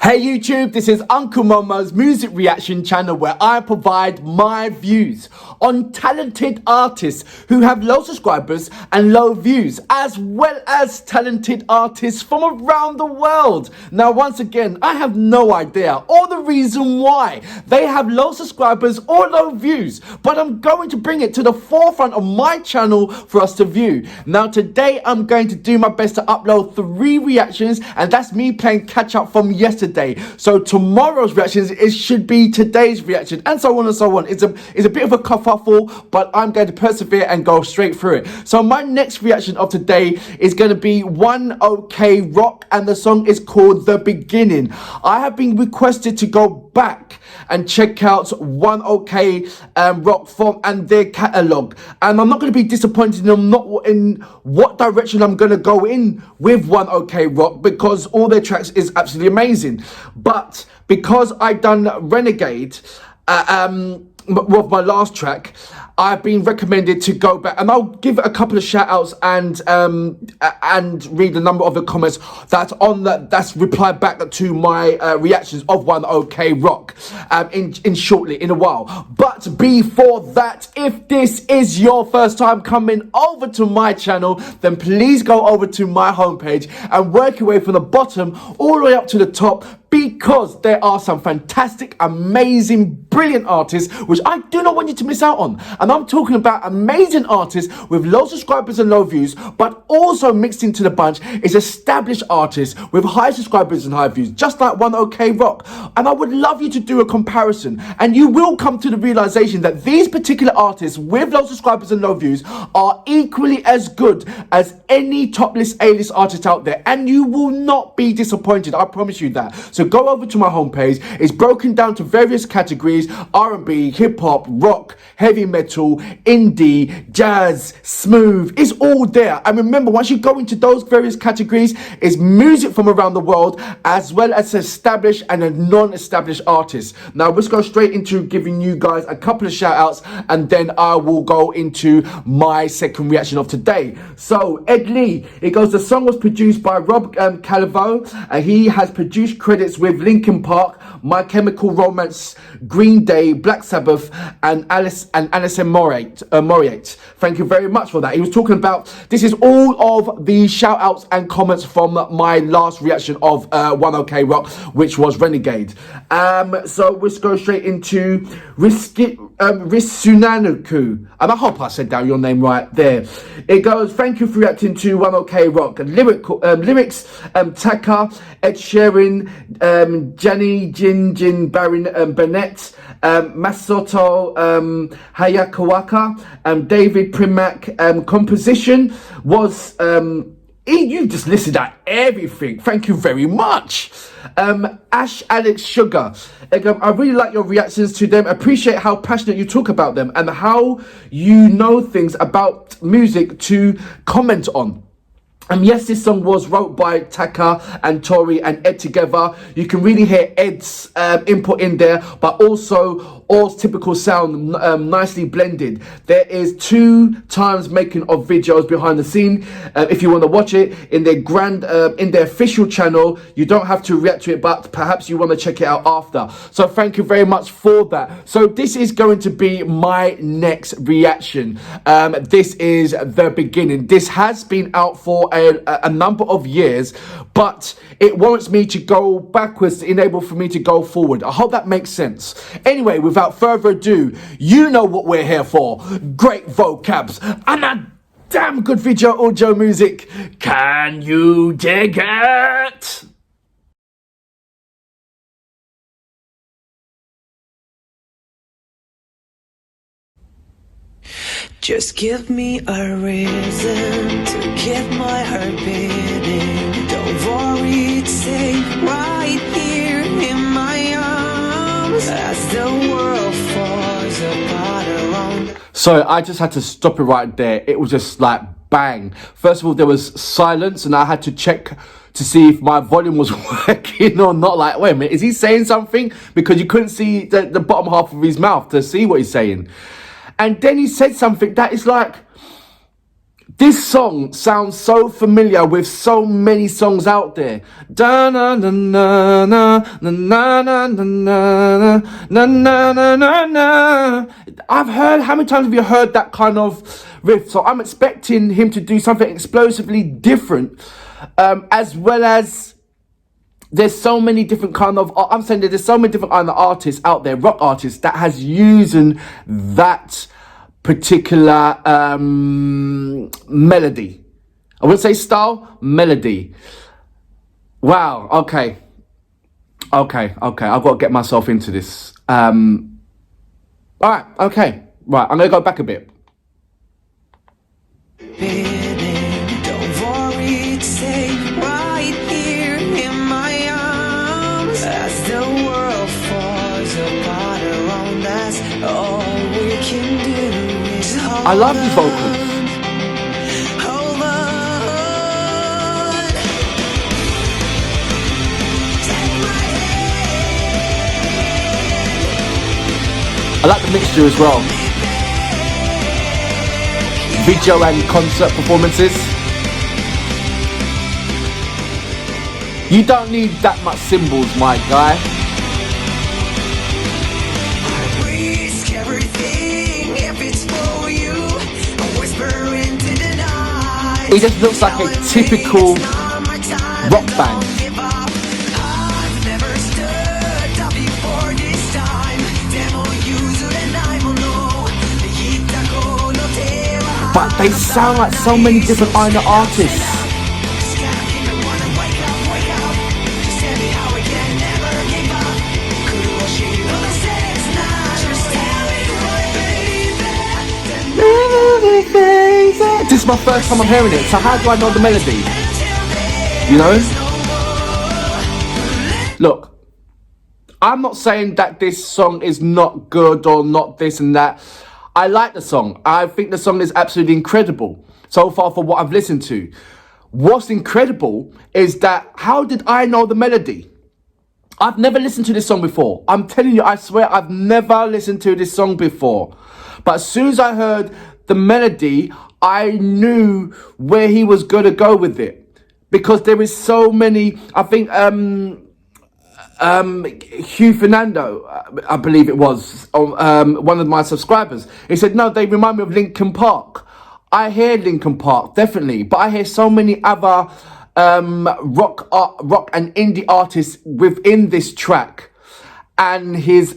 Hey YouTube, this is Uncle Momo's music reaction channel where I provide my views on talented artists who have low subscribers and low views, as well as talented artists from around the world. Now, once again, I have no idea or the reason why they have low subscribers or low views, but I'm going to bring it to the forefront of my channel for us to view. Now, today I'm going to do my best to upload 3 reactions, and that's me playing catch up from yesterday. So tomorrow's reactions, it should be today's reaction, and so on and so on. It's a bit of a kerfuffle, but I'm going to persevere and go straight through it. So my next reaction of today is going to be One OK Rock, and the song is called The Beginning. I have been requested to go back and check out One OK Rock from and their catalogue, and I'm not going to be disappointed in what direction I'm going to go in with One OK Rock, because all their tracks is absolutely amazing. But because I done Renegade with my last track, I've been recommended to go back, and I'll give it a couple of shout outs and read a number of the comments that's replied back to my reactions of One OK Rock in shortly, in a while. But before that, if this is your first time coming over to my channel, then please go over to my homepage and work your way from the bottom all the way up to the top, because there are some fantastic, amazing, brilliant artists which I do not want you to miss out on. And I'm talking about amazing artists with low subscribers and low views, but also mixed into the bunch is established artists with high subscribers and high views, just like One OK Rock. And I would love you to do a comparison, and you will come to the realization that these particular artists with low subscribers and low views are equally as good as any top list A-list artist out there, and you will not be disappointed, I promise you that. So go over to my homepage. It's broken down to various categories: R&B, hip-hop, rock, heavy metal, indie, jazz, smooth. It's all there. And remember, once you go into those various categories, it's music from around the world, as well as established and a non-established artists. Now let's go straight into giving you guys a couple of shout outs, and then I will go into my second reaction of today. So Ed Lee, it goes, the song was produced by Rob Calvo, and he has produced credits with Linkin Park, My Chemical Romance, Green Day, Black Sabbath, and Alison Moriarty. Thank you very much for that. He was talking about, this is all of the shout outs and comments from my last reaction of One OK Rock, which was Renegade. So let's go straight into Risunanuku, and I hope I said that your name right there. It goes, thank you for reacting to One OK Rock. Lyrics, Taka, Ed Sheeran, Jenny Jin Baron Burnett, Masato Hayakawaka, David Primack. Composition was you just listed out everything. Thank you very much. Ash Alex Sugar, I really like your reactions to them. Appreciate how passionate you talk about them and how you know things about music to comment on. Yes, this song was wrote by Taka and Tori and Ed together. You can really hear Ed's input in there, but also all typical sound nicely blended. There is 2 times making of videos behind the scene. If you want to watch it in their in their official channel, you don't have to react to it, but perhaps you want to check it out after. So thank you very much for that. So this is going to be my next reaction. This is The Beginning. This has been out for a number of years, but it warrants me to go backwards to enable for me to go forward. I hope that makes sense. Anyway, without further ado, you know what we're here for. Great vocabs and a damn good video audio music. Can you dig it? Just give me a reason to keep my heart beating. Don't worry, it's safe right here in my arms as the world falls apart around. So I just had to stop it right there. It was just like bang. First of all, there was silence, and I had to check to see if my volume was working or not. Like, wait a minute, is he saying something? Because you couldn't see the bottom half of his mouth to see what he's saying. And then he said something that is like, This song sounds so familiar with so many songs out there. Da na na na na na na na na na na na na na. I've heard, how many times have you heard that kind of riff? So I'm expecting him to do something explosively different, as well as there's so many different kind of, I'm saying that there's so many different kind of artists out there, rock artists, that has using that particular melody. I wouldn't say style, melody. Wow, okay. I've got to get myself into this. Alright, okay. Right, I'm going to go back a bit. Don't worry, it's safe right here in my arms. As the world falls apart around us, all we can do is hold I love his vocals. Hold on. Take my hand. I like the mixture as well. Video and concert performances. You don't need that much cymbals, my guy. I risk everything if it's for you. I whisper into the night. It just looks like a typical rock band. I've never stood up before this time. But they sound like so many different kind of artists. This is my first time I'm hearing it, so how do I know the melody? You know? Look, I'm not saying that this song is not good or not this and that. I like the song. I think the song is absolutely incredible so far for what I've listened to. What's incredible is that how did I know the melody? I've never listened to this song before. I'm telling you, I swear I've never listened to this song before. But as soon as I heard the melody, I knew where he was going to go with it. Because there is so many, I think Hugh Fernando, I believe it was, one of my subscribers. He said, no, they remind me of Linkin Park. I hear Linkin Park, definitely. But I hear so many other rock and indie artists within this track. And his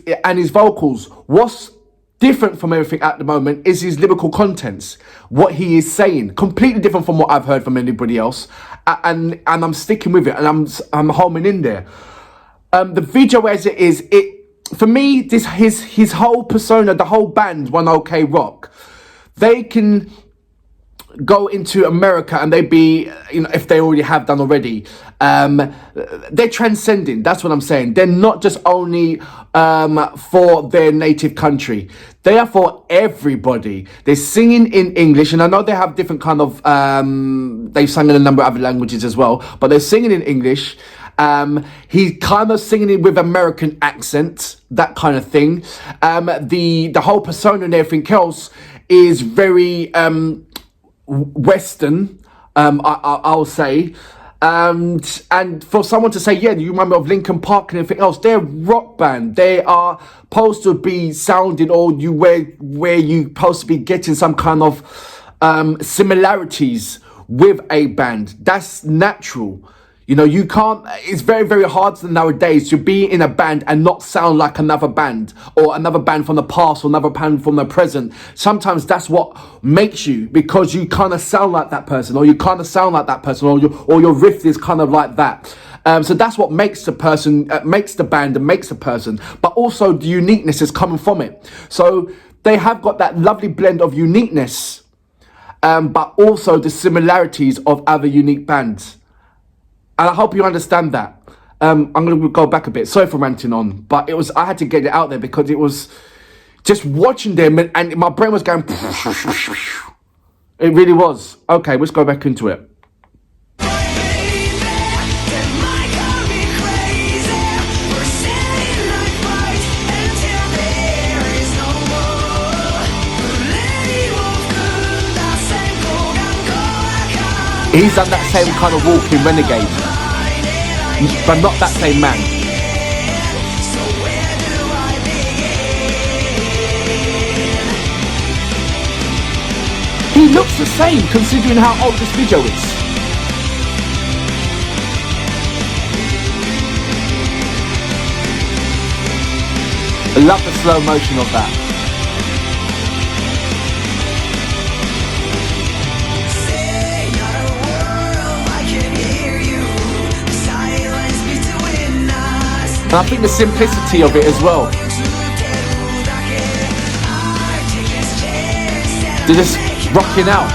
vocals. What's different from everything at the moment is his lyrical contents, what he is saying, completely different from what I've heard from anybody else, and I'm sticking with it, and I'm homing in there. The video as it is, for me, this his whole persona, the whole band, One OK Rock, they can go into America and they be, you know, if they already have done already, they're transcending. That's what I'm saying. They're not just only for their native country. They are for everybody. They're singing in English, and I know they have different kind of, they've sung in a number of other languages as well, but they're singing in English. He's kind of singing it with American accent, that kind of thing. The whole persona and everything else is very Western, I'll say. And for someone to say, yeah, you remind me of Linkin Park and everything else, they're a rock band. They are supposed to be sounding, or where you supposed to be getting some kind of similarities with a band. That's natural. You know, you can't, it's very, very hard nowadays to be in a band and not sound like another band, or another band from the past, or another band from the present. Sometimes that's what makes you, because you kind of sound like that person, or you kind of sound like that person, or your riff is kind of like that. So that's what makes the person, makes the band and makes the person, but also the uniqueness is coming from it. So they have got that lovely blend of uniqueness, but also the similarities of other unique bands. And I hope you understand that. I'm going to go back a bit. Sorry for ranting on. But I had to get it out there because it was just watching them and my brain was going. It really was. Okay, let's go back into it. He's done that same kind of walk in Renegade, but not that same man. He looks the same considering how old this video is. I love the slow motion of that. And I think the simplicity of it as well. They're just rocking out.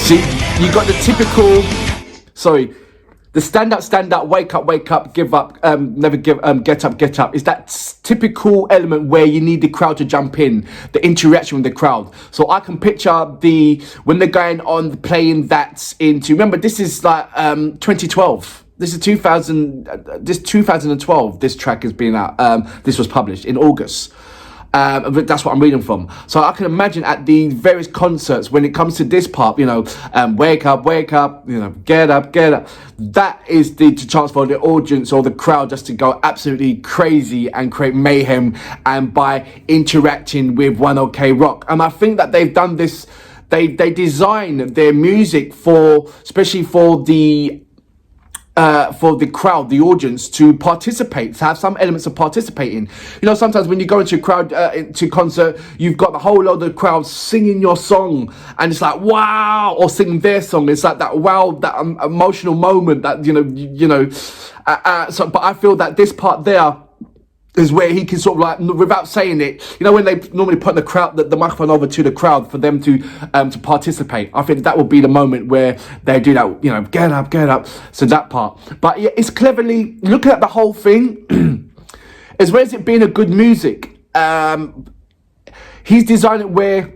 See, you got the typical, sorry, the stand up, wake up, give up, never give, get up. Is that typical element where you need the crowd to jump in, the interaction with the crowd. So I can picture when they're going on playing that into, remember this is like 2012. This is 2012. This track has been out. This was published in August. That's what I'm reading from. So I can imagine at the various concerts when it comes to this part, wake up, get up. That is the chance for the audience or the crowd just to go absolutely crazy and create mayhem, and by interacting with One OK Rock. And I think that they've done this. They design their music especially for the crowd, the audience, to participate, to have some elements of participating. Sometimes when you go into a crowd, into concert, you've got the whole load of the crowd singing your song, and it's like, wow, or singing their song. It's like that, wow, that emotional moment that, but I feel that this part there is where he can sort of like, without saying it, when they normally put the microphone over to the crowd for them to participate. I think that will be the moment where they do that, get up. So that part. But yeah, it's cleverly, looking at the whole thing, as well as it being a good music, he's designed it where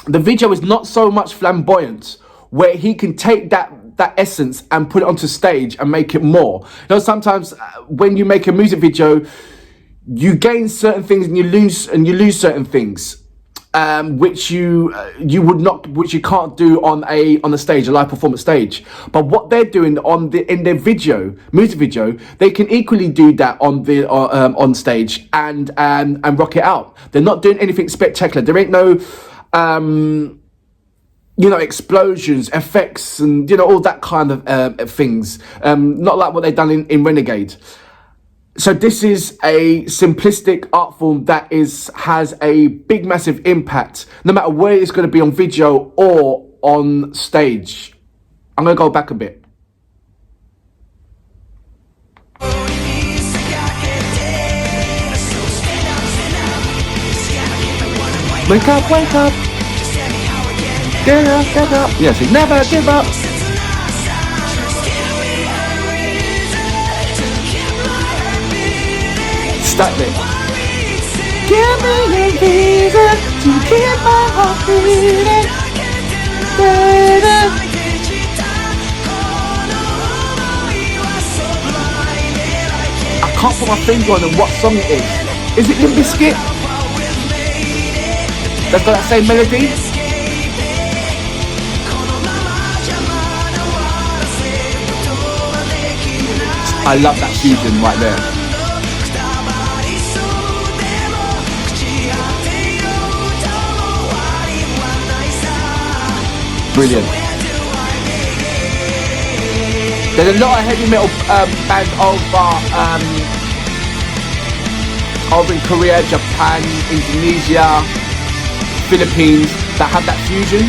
the video is not so much flamboyant, where he can take that essence and put it onto stage and make it more. Sometimes when you make a music video, you gain certain things and you lose certain things, which you can't do on a stage, a live performance stage. But what they're doing in their music video, they can equally do that on stage and rock it out. They're not doing anything spectacular. There ain't no explosions, effects, and all that kind of things. Not like what they've done in Renegade. So this is a simplistic art form that has a big, massive impact, no matter where it's going to be on video or on stage. I'm going to go back a bit. Wake up, get up. Yes, never give up. That bit. Give me a reason to keep my heart beating. I can't put my finger on what song it is. Is it Limp Bizkit? That's got that same melody. I love that fusion right there. Brilliant. There's a lot of heavy metal bands over in Korea, Japan, Indonesia, Philippines that have that fusion,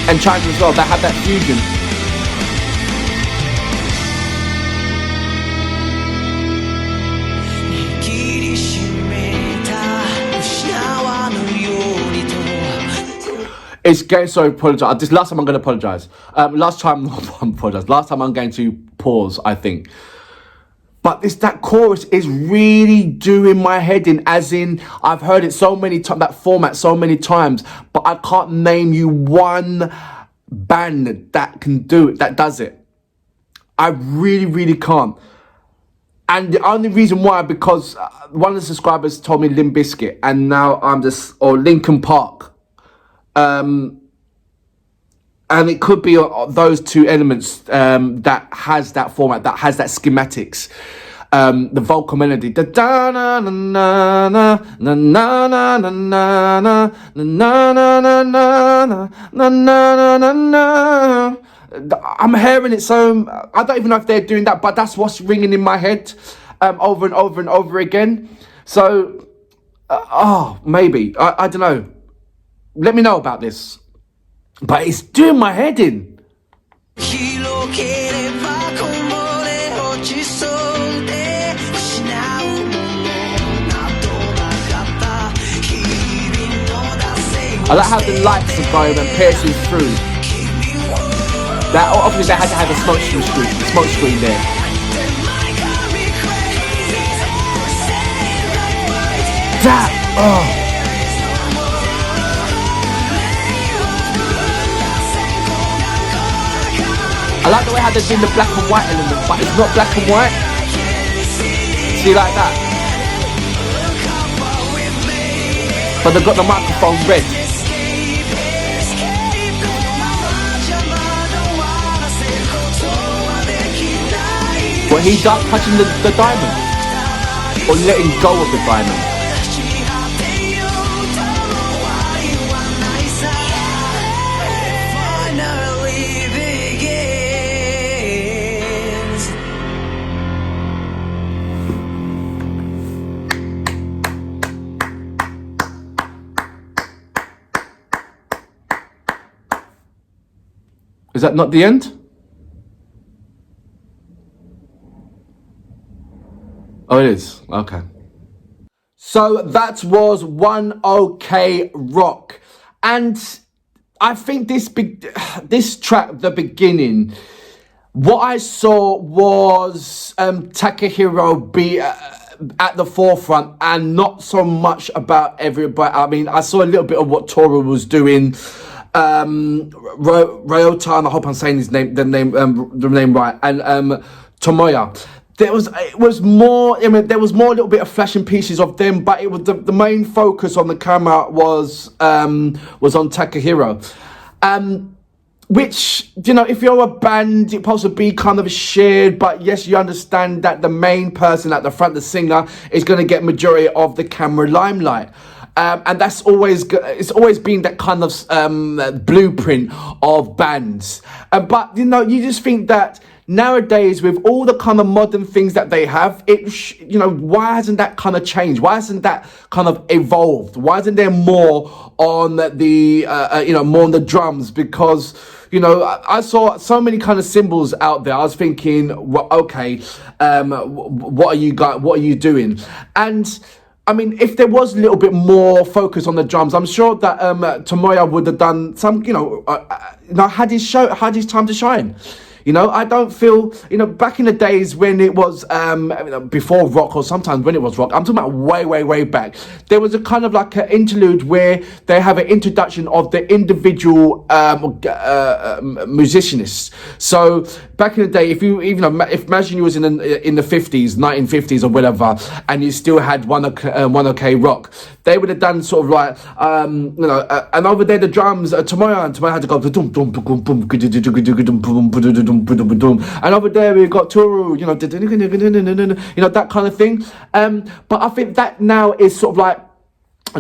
and China as well, that have that fusion. It's getting so apologise. This last time I'm going to apologise. Last time I'm going to pause, I think. But that chorus is really doing my head in, as in, I've heard it so many times, that format so many times, but I can't name you one band that can do it, that does it. I really, really can't. And the only reason why, because one of the subscribers told me Limp Bizkit, and now or Linkin Park. And it could be those two elements that has that format, that has that schematics. The vocal melody, the da na na na na na na na na na na na na na na na na. I'm hearing it, so I don't even know if they're doing that, but that's what's ringing in my head over and over and over again. So, maybe. I don't know. Let me know about this. But it's doing my head in. I like how the lights are going and piercing through. That obviously they had to have a smoke screen there. That I like the way how they're doing the black and white element, but it's not black and white. See, like that. But they've got the microphone red. But he's not touching the diamond, or letting go of the diamond. Is that not the end? Oh, it is. Okay. So that was One OK Rock. And I think this track, the beginning, what I saw was Takahiro be at the forefront and not so much about everybody. I mean, I saw a little bit of what Toru was doing. Ryota, and I hope I'm saying the name right, and Tomoya. There was more. I mean, there was more little bit of flashing pieces of them, but it was the main focus on the camera was on Takahiro, which, you know, if you're a band, it possibly be kind of shared. But yes, you understand that the main person at the front, the singer, is going to get majority of the camera limelight. And that's it's always been that kind of blueprint of bands. But, you know, you just think that nowadays, with all the kind of modern things that they have, you know, why hasn't that kind of changed? Why hasn't that kind of evolved? Why isn't there more on the, more on the drums? Because, you know, I saw so many kind of cymbals out there. I was thinking, well, okay, what are you doing? And I mean, if there was a little bit more focus on the drums, I'm sure that Tomoya would have done some, had his time to shine. You know, I don't feel, you know, back in the days when it was, before rock, or sometimes when it was rock, I'm talking about way back, there was a kind of like an interlude where they have an introduction of the individual musicianists. So back in the day, if imagine you was in the 50s, 1950s or whatever, and you still had One OK Rock, they would have done sort of like, and over there the drums, Tomoya had to go, and over there we got Toru, that kind of thing. But I think that now is sort of like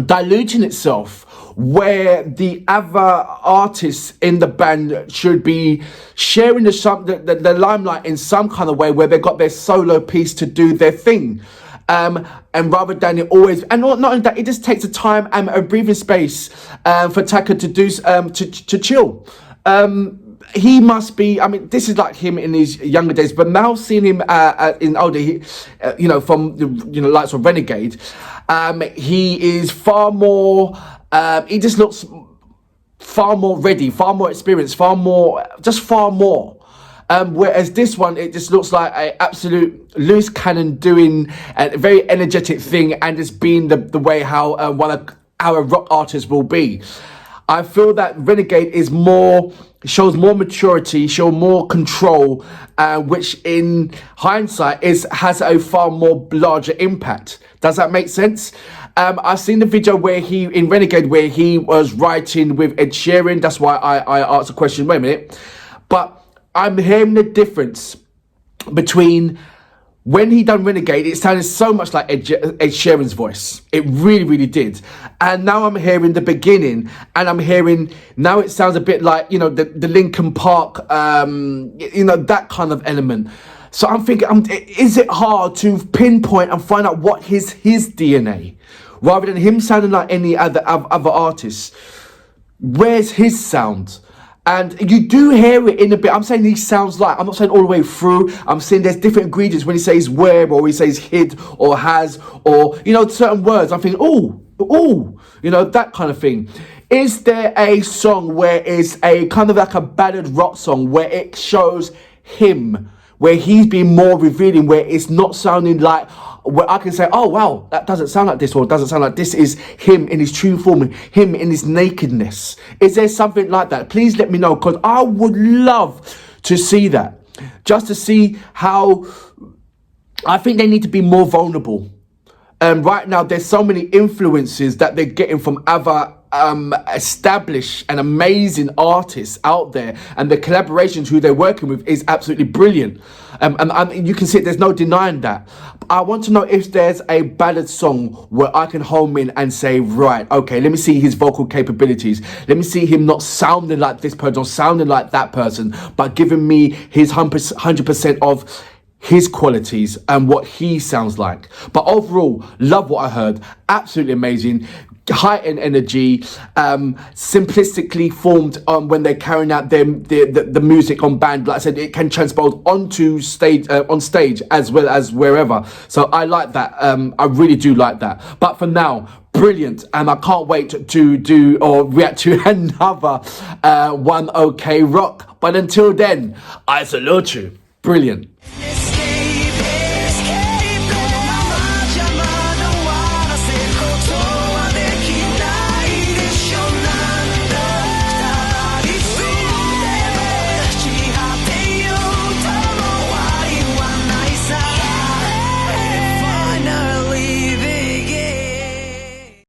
diluting itself, where the other artists in the band should be sharing the limelight in some kind of way, where they got their solo piece to do their thing. And rather than it always, and not only that, it just takes a time and a breathing space for Taka to do to chill. He must be, I mean, this is like him in his younger days, but now seeing him in older, from the likes of Renegade, he is far more, he just looks far more ready, far more experienced, far more. Whereas this one, it just looks like an absolute loose cannon doing a very energetic thing, and just being the way how a rock artist will be. I feel that Renegade shows more maturity, shows more control, which in hindsight has a far more larger impact. Does that make sense? I've seen the video in Renegade where he was writing with Ed Sheeran. That's why I asked the question, wait a minute. But I'm hearing the difference between when he done Renegade, it sounded so much like Ed Sheeran's voice. It really, really did. And now I'm hearing the beginning, and I'm hearing, now it sounds a bit like, the Linkin Park, that kind of element. So I'm thinking, is it hard to pinpoint and find out what his DNA, rather than him sounding like any other artist? Where's his sound? And you do hear it in a bit. I'm saying he sounds like, I'm not saying all the way through. I'm saying there's different ingredients when he says where, or he says hid, or has, or, certain words. I'm thinking, that kind of thing. Is there a song where it's a kind of like a ballad rock song where it shows him, where he's being more revealing, where it's not sounding like, where I can say, oh wow, that doesn't sound like this, or it doesn't sound like this is him in his true form, him in his nakedness? Is there something like that? Please let me know, because I would love to see that, just to see how I think they need to be more vulnerable. Right now, there's so many influences that they're getting from other established and amazing artists out there, and the collaborations who they're working with is absolutely brilliant. And you can see there's no denying that. I want to know if there's a ballad song where I can home in and say, right, okay, let me see his vocal capabilities. Let me see him not sounding like this person or sounding like that person, but giving me his 100% of his qualities and what he sounds like. But overall, love what I heard. Absolutely amazing. Heightened energy, simplistically formed when they're carrying out the music on band. Like I said, it can transpose onto stage, on stage as well as wherever. So I like that. I really do like that. But for now, brilliant, and I can't wait to do or react to another One OK Rock. But until then, I salute you. Brilliant.